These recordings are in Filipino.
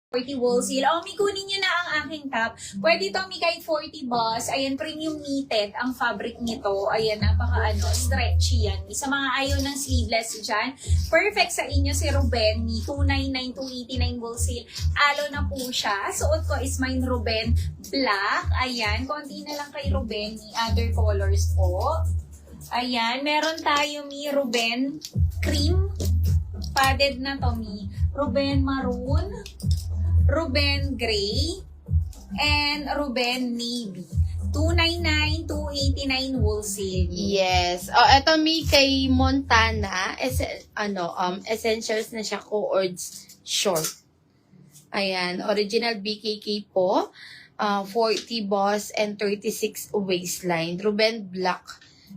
40 wholesale. O, kunin nyo na ang aking top. Pwede ito kahit 40 boss. Ayan, premium knitted ang fabric nito. Ayan, stretchy yan. Sa mga ayaw ng sleeveless dyan, perfect sa inyo si Ruben. 299, 289 wholesale. Alo na po siya. Suot ko is mine Ruben black. Ayan, konti na lang kay Ruben. Other colors po. Ayan, meron tayo Ruben cream. Padded na to Ruben maroon. Ruben Gray, and Ruben Navy. 299, 289 wholesale. Yes. Oh, eto kay Montana, essentials na siya, co-ords short. Ayan, original BKK po. 40 boss and 36 waistline. Ruben Black,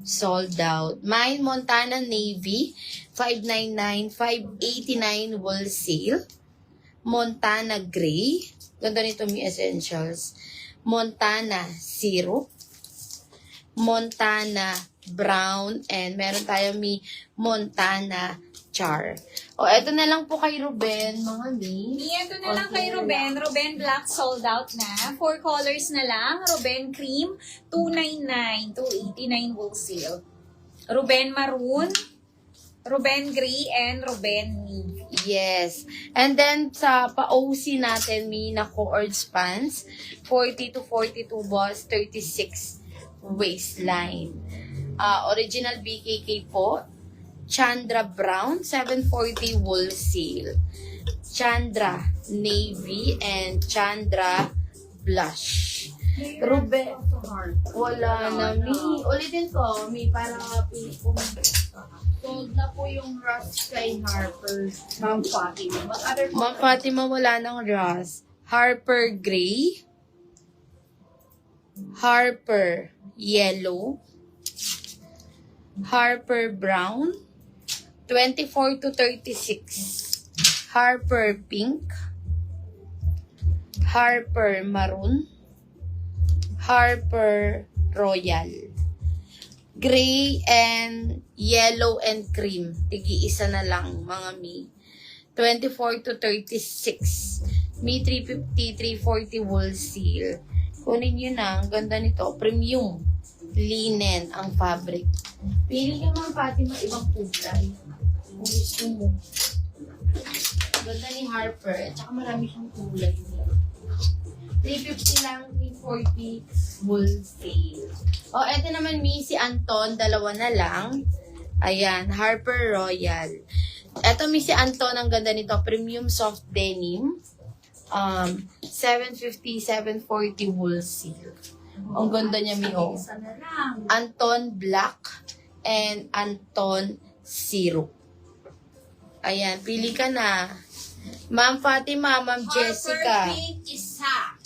sold out. Mine Montana Navy, 599, 589 wholesale. Montana Gray. Ganda nito essentials. Montana Zero. Montana Brown. And meron tayo Montana Char. O, eto na lang po kay Ruben, mga Ito na lang kay Ruben. Ruben Black sold out na. 4 colors na lang. Ruben Cream, 299, 289 wholesale. Ruben Maroon, Ruben Gray, and Ruben Navy. Yes. And then, sa pa-OC natin, na co-ords pants. 40 to 42 boss, 36 waistline. Original BKK po. Chandra Brown, 740 wholesale. Chandra Navy, and Chandra Blush. Ruben, wala na, ulitin ko, para sold na po yung Rust kay Harper. Ma'am Fatima. Ma'am Fatima, wala nang Rust. Harper Gray. Harper Yellow. Harper Brown. 24 to 36. Harper Pink. Harper Maroon. Harper Royal. Gray and yellow and cream. Tigi-isa na lang, mga 24 to 36. 350, 340 wholesale. Kunin nyo na. Ang ganda nito. Premium. Linen ang fabric. Pili ka mga Fatima, ibang kulay. Kung gusto mo. Ganda ni Harper. At saka marami siyang kulay. 350 lang, 340 wholesale. O, eto naman si Anton, dalawa na lang. Ayan, Harper Royal. Eto si Anton, ang ganda nito, premium soft denim. 750, 740 wholesale. Ang ganda niya, Anton Black and Anton Zero. Ayan, pili ka na. Ma'am Fatima, Ma'am Jessica. Harper Pink isa.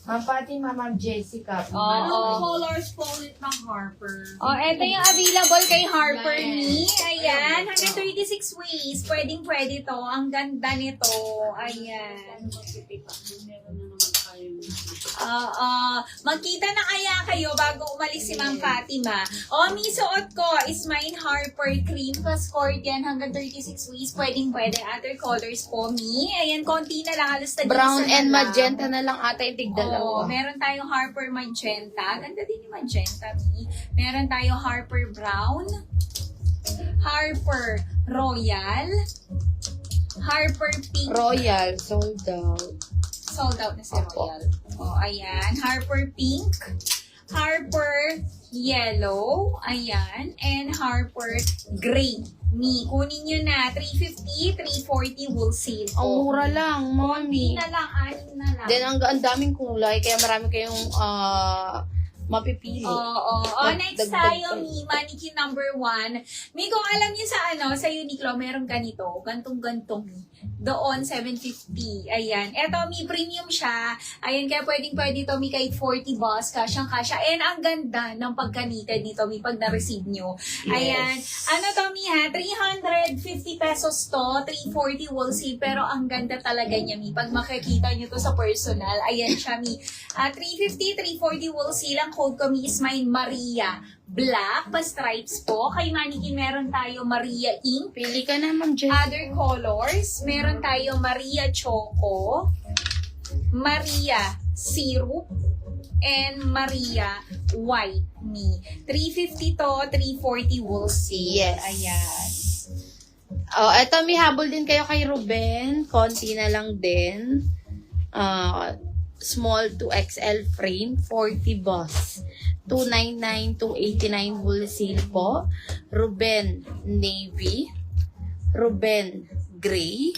Ma'am Fatima, Ma'am Jessica. Anong colors po ulit ng Harper? Ito yung available kay Harper Ayan, 136 waist. Pwedeng-pwede to. Ang ganda nito. Ayan. Magkita na kaya kayo bago umalis si Ma'am Fatima. Suot ko is mine Harper Cream plus cord yan hanggang 36 waist. Pwedeng-pwede. Other colors po, Ayan, konti na lang. Alas na brown and magenta na lang ata yung tigdalawa. Meron tayong Harper Magenta. Ganda din yung Magenta, Meron tayong Harper Brown. Harper Royal. Harper Pink. Royal, sold out. Sold out na si Royal. Ayan. Harper Pink. Harper Yellow. Ayan. And Harper Gray. Kunin nyo na. 350, 340 wholesale po. Ang mura lang, mami. Na lang, 6 na lang. Then, ang daming kulay, kaya marami kayong mapipili. Next tayo, mannequin number 1. Kung alam niyo sa Uniqlo, meron ganito. Gantong-gantong. Doon, 750. Ayan. Eto, premium siya. Ayan, kaya pwedeng-pwede ito, kahit 40 boss, kasyang-kasya. And ang ganda ng pagkanited nito, pag na-receive nyo. Yes. Ayan. 350 pesos to, 340 wholesale, pero ang ganda talaga niya, Pag makikita nyo to sa personal, ayan siya, 350, 340 wholesale. Ang code ko, is mine Maria. Black, pa-stripes po. Kay mannequin, meron tayo Maria Ink. Pili ka na, Ma'am Jessica. Other colors, meron tayo Maria Choco. Maria Syrup, and Maria White Me. 350 to, 340 wool silk. Yes. Ayan. Oh, eto may habol din kayo kay Ruben. Konti na lang din. Small to XL frame, 40 boss. 299, 289 wool silk po. Ruben navy. Ruben gray.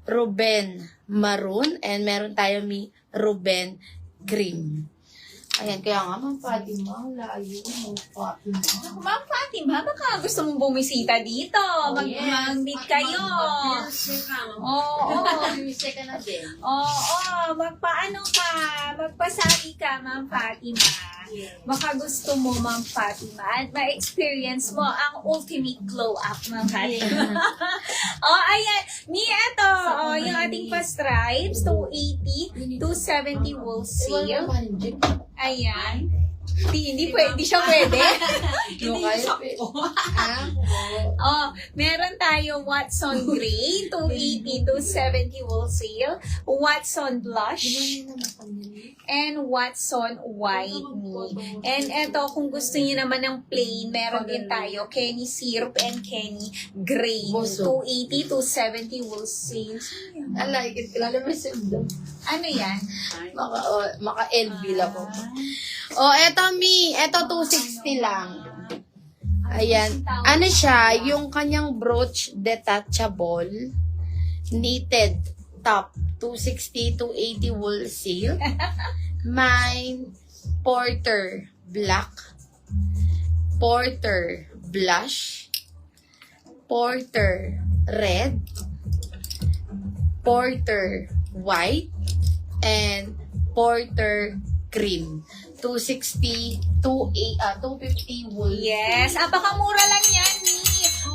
Ruben maroon. And meron tayo may Ruben cream. Ayan, kaya nga, Ma'am Fatima, ang layo, Ma'am Fatima. Ma'am Fatima, baka gusto mong bumisita dito. Mag-meet kayo. Oo. Bumisita ka na din. Oo, magpaano ka, magpasabi ka, Ma'am Fatima. Baka gusto mo, Ma'am Fatima, at ma-experience mo ang ultimate glow-up, Ma'am Fatima. Ayan. Eto, yung ating pa-stripes, 280, 270 wool silk. Ayan. Hindi siya pwede. Meron tayo Watson Gray, 280 to 70 wool silk, Watson Blush, and Watson White Me. And eto, kung gusto niyo naman ng plain, meron din tayo Kenny Syrup and Kenny Gray, 280 to 70 wool silk. Alay, kilala mo si Udo. Ano yan? Maka-LV lang po. Eto eto 260 lang. Ayan. Ano siya, yung kanyang brooch detachable, knitted top, 260 to 80 wool silk. May porter black, porter blush, porter red, porter white, and porter cream. 260, 250 wool. Yes, apakamura lang yan, Mi.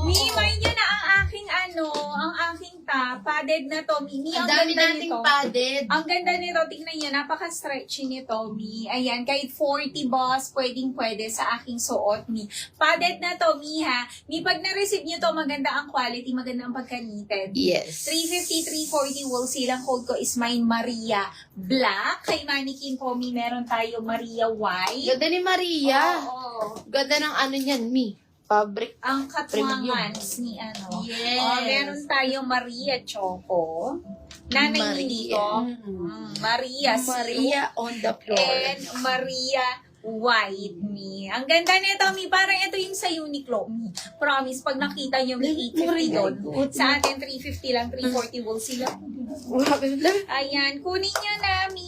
Mi, mind nyo na ang aking ang aking top, padded na to, Mi. Ang Ang dami ganda nating nito. padded. Ang ganda nito, tingnan nyo, napaka-stretchy nito, Mi. Ayan, kahit 40 boss, pwedeng-pwede sa aking suot, Mi. Padded na to, Mi, ha. Mi, pag na-receive nyo to, maganda ang quality, maganda ang pagka-knitted. Yes. 350, 340 wool silang code ko is mine Maria Black. Kay Mannequin po, Mi, meron tayo Maria White. Ganda ni Maria. Oo. Ganda ng ano niyan, Mi. Fabric. Ang katwangan ni ano. Yes. Meron tayo Maria Choco. Nanay hindi ko. Maria Silk. Maria on the floor. And Maria White, Mi. Ang ganda nito, Mi. Parang ito yung sa Uniqlo, Mi. Promise, pag nakita nyo, Mi, 850 doon. Sa atin, 350 lang, 340 wool sila. Ayan, kunin nyo na, Mi.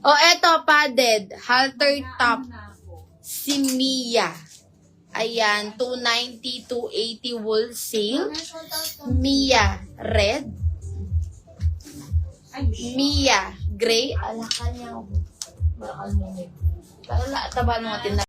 Eto, padded. Halter top. Si Mia. Ayan, 290 to 80 wool silk. Mia red. Mia gray. Alakan niya. Taba mo